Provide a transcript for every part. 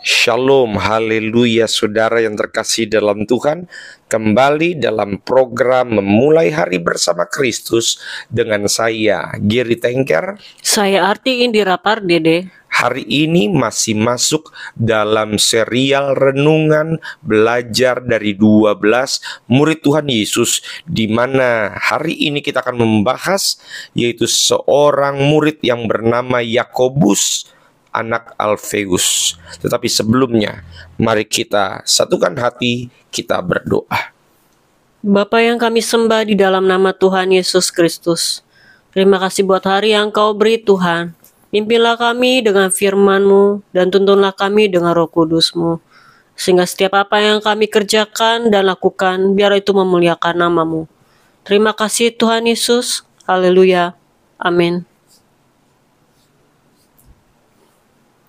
Shalom, haleluya saudara yang terkasih dalam Tuhan. Kembali dalam program Memulai Hari Bersama Kristus dengan saya, Giri Tengker. Saya Arti Indira Pardede. Hari ini masih masuk dalam serial renungan belajar dari 12 murid Tuhan Yesus, di mana hari ini kita akan membahas yaitu seorang murid yang bernama Yakobus, anak Alfeus. Tetapi sebelumnya, mari kita satukan hati, kita berdoa. Bapa yang kami sembah di dalam nama Tuhan Yesus Kristus, terima kasih buat hari yang Kau beri Tuhan. Pimpinlah kami dengan firman-Mu dan tuntunlah kami dengan Roh Kudus-Mu, sehingga setiap apa yang kami kerjakan dan lakukan, biar itu memuliakan nama-Mu. Terima kasih Tuhan Yesus. Haleluya. Amin.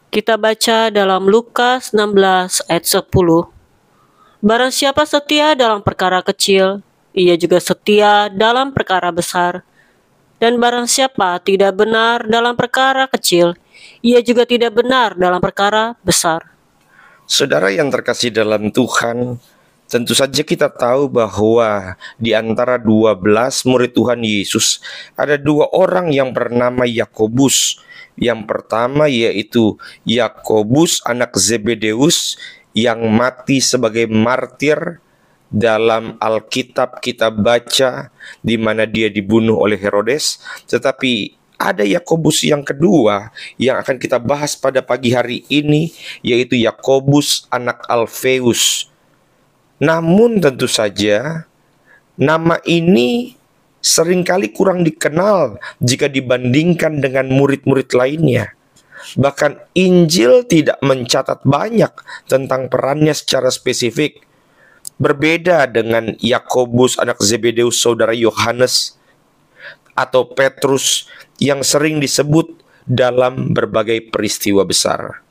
Kita baca dalam Lukas 16 ayat 10. Barang siapa setia dalam perkara kecil, ia juga setia dalam perkara besar. Dan barang siapa tidak benar dalam perkara kecil, ia juga tidak benar dalam perkara besar. Saudara yang terkasih dalam Tuhan, tentu saja kita tahu bahwa di antara 12 murid Tuhan Yesus, ada 2 orang yang bernama Yakobus. Yang pertama yaitu Yakobus anak Zebedeus yang mati sebagai martir. Dalam Alkitab kita baca di mana dia dibunuh oleh Herodes. Tetapi ada Yakobus yang kedua yang akan kita bahas pada pagi hari ini, yaitu Yakobus anak Alfeus. Namun tentu saja nama ini seringkali kurang dikenal jika dibandingkan dengan murid-murid lainnya. Bahkan Injil tidak mencatat banyak tentang perannya secara spesifik. Berbeda dengan Yakobus anak Zebedeus saudara Yohanes atau Petrus yang sering disebut dalam berbagai peristiwa besar.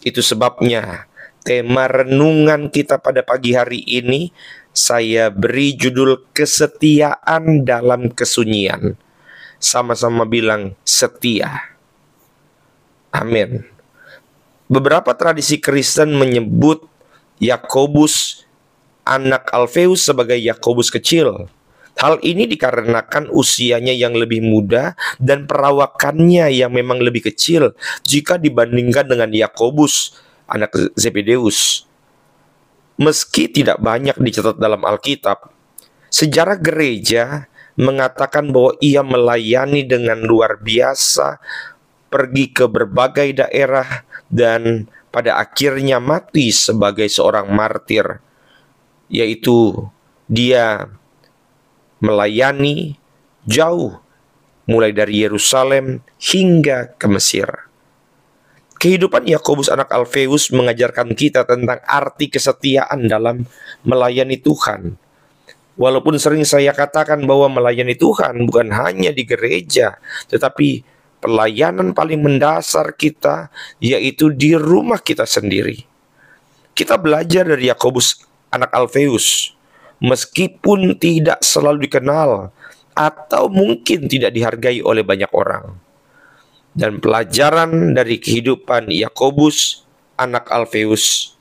Itu sebabnya tema renungan kita pada pagi hari ini saya beri judul kesetiaan dalam kesunyian. Sama-sama bilang setia. Amin. Beberapa tradisi Kristen menyebut Yakobus anak Alfeus sebagai Yakobus kecil. Hal ini dikarenakan usianya yang lebih muda dan perawakannya yang memang lebih kecil jika dibandingkan dengan Yakobus anak Zebedeus. Meski tidak banyak dicatat dalam Alkitab, sejarah gereja mengatakan bahwa ia melayani dengan luar biasa, pergi ke berbagai daerah, dan pada akhirnya mati sebagai seorang martir. Yaitu dia melayani jauh, mulai dari Yerusalem hingga ke Mesir. Kehidupan Yakobus anak Alfeus mengajarkan kita tentang arti kesetiaan dalam melayani Tuhan. Walaupun sering saya katakan bahwa melayani Tuhan bukan hanya di gereja, tetapi pelayanan paling mendasar kita yaitu di rumah kita sendiri. Kita belajar dari Yakobus anak Alfeus, meskipun tidak selalu dikenal atau mungkin tidak dihargai oleh banyak orang. Dan pelajaran dari kehidupan Yakobus anak Alfeus.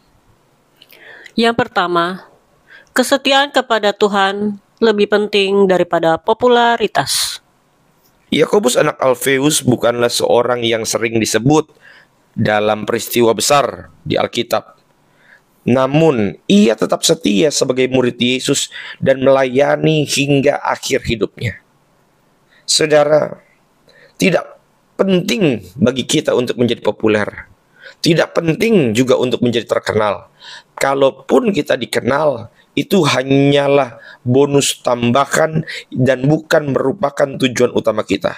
Yang pertama, kesetiaan kepada Tuhan lebih penting daripada popularitas. Yakobus anak Alfeus bukanlah seorang yang sering disebut dalam peristiwa besar di Alkitab. Namun, ia tetap setia sebagai murid Yesus dan melayani hingga akhir hidupnya. Saudara, tidak penting bagi kita untuk menjadi populer. Tidak penting juga untuk menjadi terkenal. Kalaupun kita dikenal, itu hanyalah bonus tambahan dan bukan merupakan tujuan utama kita.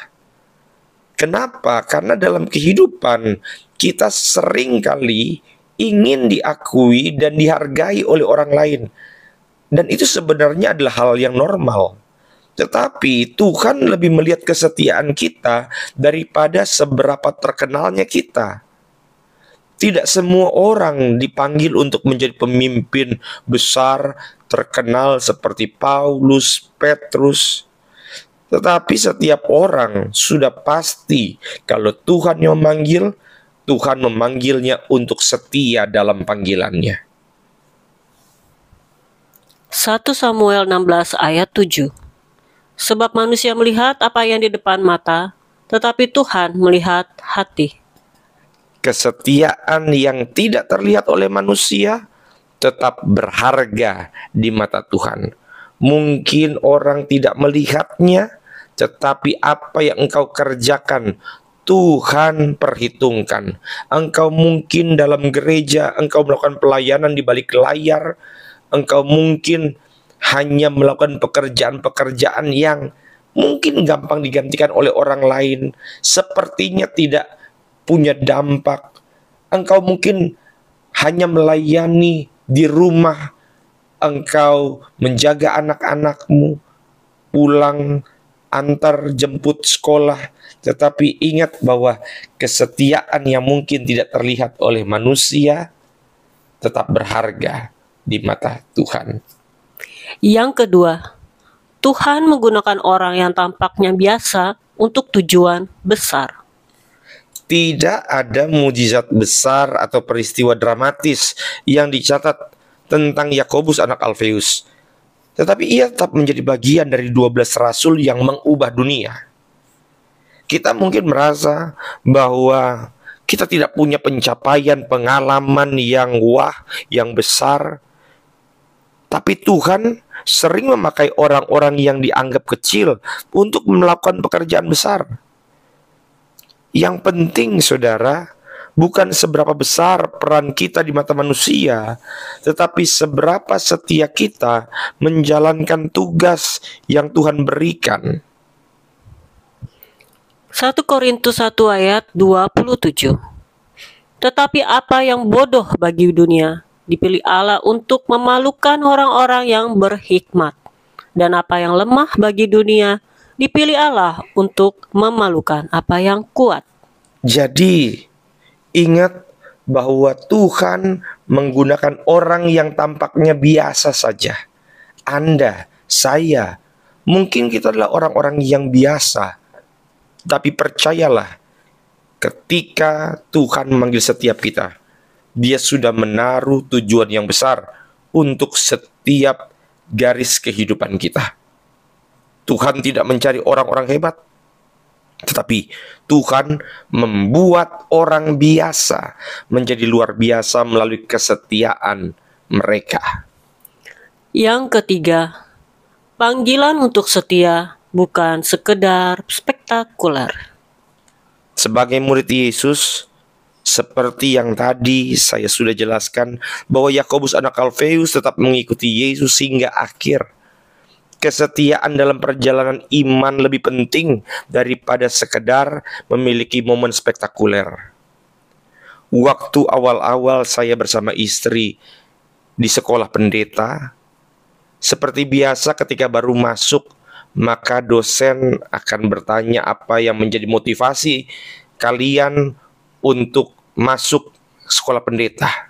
Kenapa? Karena dalam kehidupan kita seringkali ingin diakui dan dihargai oleh orang lain. Dan itu sebenarnya adalah hal yang normal. Tetapi Tuhan lebih melihat kesetiaan kita daripada seberapa terkenalnya kita. Tidak semua orang dipanggil untuk menjadi pemimpin besar, terkenal seperti Paulus, Petrus. Tetapi setiap orang sudah pasti kalau Tuhan yang memanggil, Tuhan memanggilnya untuk setia dalam panggilannya. 1 Samuel 16 ayat 7. Sebab manusia melihat apa yang di depan mata, tetapi Tuhan melihat hati. Kesetiaan yang tidak terlihat oleh manusia tetap berharga di mata Tuhan. Mungkin orang tidak melihatnya, tetapi apa yang engkau kerjakan Tuhan perhitungkan. Engkau mungkin dalam gereja, engkau melakukan pelayanan di balik layar, engkau mungkin hanya melakukan pekerjaan-pekerjaan yang mungkin gampang digantikan oleh orang lain, sepertinya tidak punya dampak. Engkau mungkin hanya melayani di rumah, engkau menjaga anak-anakmu, pulang, antar jemput sekolah, tetapi ingat bahwa kesetiaan yang mungkin tidak terlihat oleh manusia tetap berharga di mata Tuhan. Yang kedua, Tuhan menggunakan orang yang tampaknya biasa untuk tujuan besar. Tidak ada mujizat besar atau peristiwa dramatis yang dicatat tentang Yakobus anak Alfeus, tetapi ia tetap menjadi bagian dari 12 rasul yang mengubah dunia. Kita mungkin merasa bahwa kita tidak punya pencapaian, pengalaman yang wah, yang besar. Tapi Tuhan sering memakai orang-orang yang dianggap kecil untuk melakukan pekerjaan besar. Yang penting, saudara, bukan seberapa besar peran kita di mata manusia, tetapi seberapa setia kita menjalankan tugas yang Tuhan berikan. 1 Korintus 1 ayat 27. Tetapi apa yang bodoh bagi dunia dipilih Allah untuk memalukan orang-orang yang berhikmat, dan apa yang lemah bagi dunia dipilih Allah untuk memalukan apa yang kuat. Jadi ingat bahwa Tuhan menggunakan orang yang tampaknya biasa saja. Anda, saya, mungkin kita adalah orang-orang yang biasa. Tapi percayalah, ketika Tuhan memanggil setiap kita, Dia sudah menaruh tujuan yang besar untuk setiap garis kehidupan kita. Tuhan tidak mencari orang-orang hebat, tetapi Tuhan membuat orang biasa menjadi luar biasa melalui kesetiaan mereka. Yang ketiga, panggilan untuk setia bukan sekedar spektakuler. Sebagai murid Yesus, seperti yang tadi saya sudah jelaskan, bahwa Yakobus anak Alfeus tetap mengikuti Yesus hingga akhir. Kesetiaan dalam perjalanan iman lebih penting daripada sekedar memiliki momen spektakuler. Waktu awal-awal saya bersama istri di sekolah pendeta, seperti biasa ketika baru masuk, maka dosen akan bertanya apa yang menjadi motivasi kalian untuk masuk sekolah pendeta.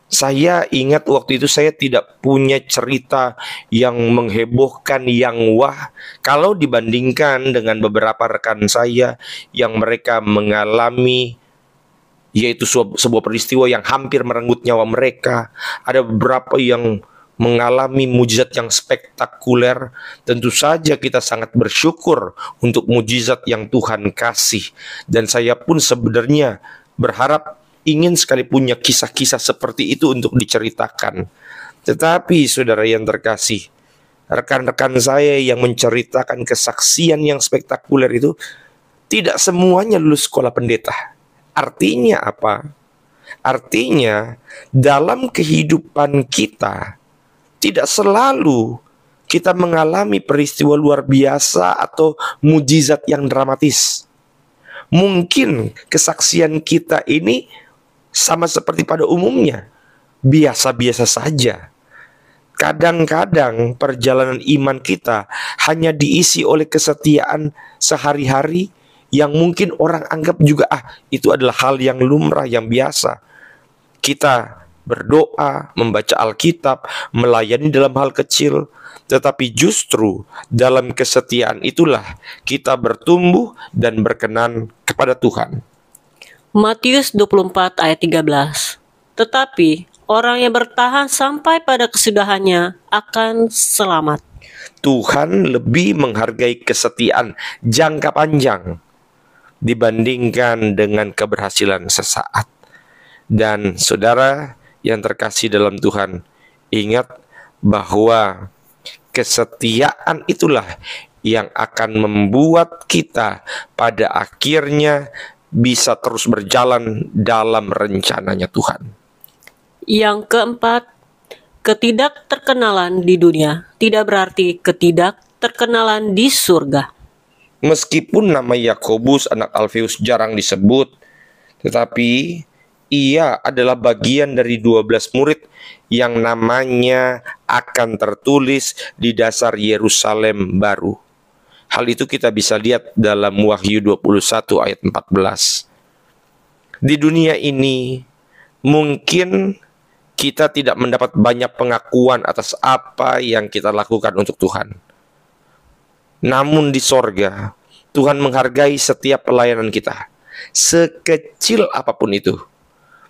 Saya ingat waktu itu saya tidak punya cerita yang menghebohkan, yang wah, kalau dibandingkan dengan beberapa rekan saya yang mereka mengalami, yaitu sebuah peristiwa yang hampir merenggut nyawa mereka. Ada beberapa yang mengalami mujizat yang spektakuler. Tentu saja kita sangat bersyukur untuk mujizat yang Tuhan kasih. Dan saya pun sebenarnya berharap ingin sekali punya kisah-kisah seperti itu untuk diceritakan. Tetapi saudara yang terkasih, rekan-rekan saya yang menceritakan kesaksian yang spektakuler itu tidak semuanya lulus sekolah pendeta. Artinya apa? Artinya dalam kehidupan kita tidak selalu kita mengalami peristiwa luar biasa atau mujizat yang dramatis. Mungkin kesaksian kita ini sama seperti pada umumnya, biasa-biasa saja. Kadang-kadang perjalanan iman kita hanya diisi oleh kesetiaan sehari-hari yang mungkin orang anggap juga itu adalah hal yang lumrah, yang biasa. Kita berdoa, membaca Alkitab, melayani dalam hal kecil, tetapi justru dalam kesetiaan itulah kita bertumbuh dan berkenan kepada Tuhan. Matius 24 ayat 13. Tetapi orang yang bertahan sampai pada kesudahannya akan selamat. Tuhan lebih menghargai kesetiaan jangka panjang dibandingkan dengan keberhasilan sesaat. Dan saudara yang terkasih dalam Tuhan, ingat bahwa kesetiaan itulah yang akan membuat kita pada akhirnya bisa terus berjalan dalam rencananya Tuhan. Yang keempat, ketidakterkenalan di dunia tidak berarti ketidakterkenalan di surga. Meskipun nama Yakobus anak Alfeus jarang disebut, tetapi ia adalah bagian dari 12 murid yang namanya akan tertulis di dasar Yerusalem baru. Hal itu kita bisa lihat dalam Wahyu 21 ayat 14. Di dunia ini mungkin kita tidak mendapat banyak pengakuan atas apa yang kita lakukan untuk Tuhan. Namun di sorga, Tuhan menghargai setiap pelayanan kita, sekecil apapun itu.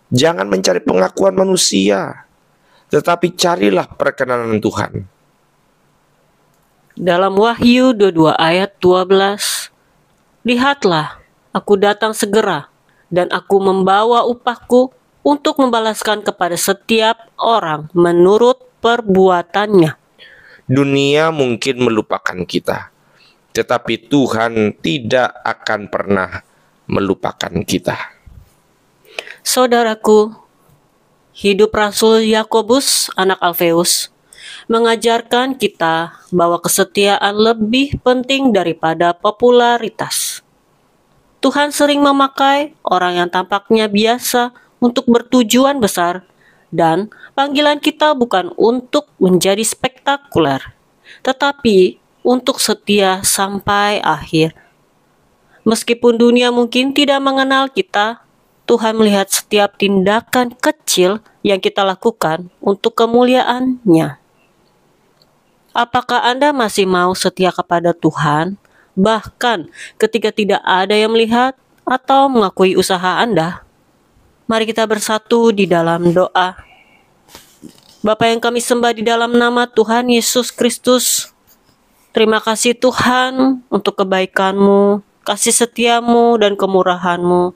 Jangan mencari pengakuan manusia, tetapi carilah perkenanan Tuhan. Dalam Wahyu 22 ayat 12, lihatlah, aku datang segera, dan aku membawa upahku untuk membalaskan kepada setiap orang menurut perbuatannya. Dunia mungkin melupakan kita, tetapi Tuhan tidak akan pernah melupakan kita. Saudaraku, hidup Rasul Yakobus anak Alfeus mengajarkan kita bahwa kesetiaan lebih penting daripada popularitas. Tuhan sering memakai orang yang tampaknya biasa untuk bertujuan besar, dan panggilan kita bukan untuk menjadi spektakuler, tetapi untuk setia sampai akhir. Meskipun dunia mungkin tidak mengenal kita, Tuhan melihat setiap tindakan kecil yang kita lakukan untuk kemuliaan-Nya. Apakah Anda masih mau setia kepada Tuhan, bahkan ketika tidak ada yang melihat atau mengakui usaha Anda? Mari kita bersatu di dalam doa. Bapa yang kami sembah di dalam nama Tuhan Yesus Kristus, terima kasih Tuhan untuk kebaikan-Mu, kasih setia-Mu, dan kemurahan-Mu.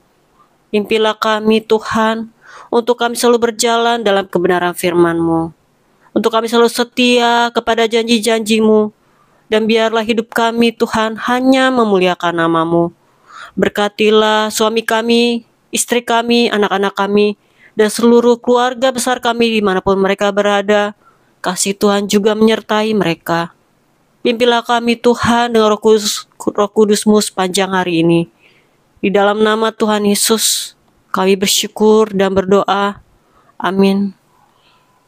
Pimpinlah kami Tuhan, untuk kami selalu berjalan dalam kebenaran firman-Mu. Untuk kami selalu setia kepada janji-janji-Mu, dan biarlah hidup kami Tuhan hanya memuliakan nama-Mu. Berkatilah suami kami, istri kami, anak-anak kami, dan seluruh keluarga besar kami dimanapun mereka berada. Kasih Tuhan juga menyertai mereka. Pimpinlah kami Tuhan dengan Roh Kudus-Mu sepanjang hari ini. Di dalam nama Tuhan Yesus, kami bersyukur dan berdoa. Amin.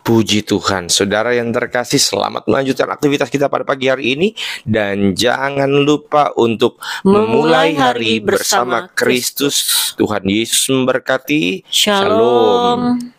Puji Tuhan, saudara yang terkasih, selamat melanjutkan aktivitas kita pada pagi hari ini. Dan jangan lupa untuk memulai hari bersama Kristus. Tuhan Yesus memberkati. Shalom.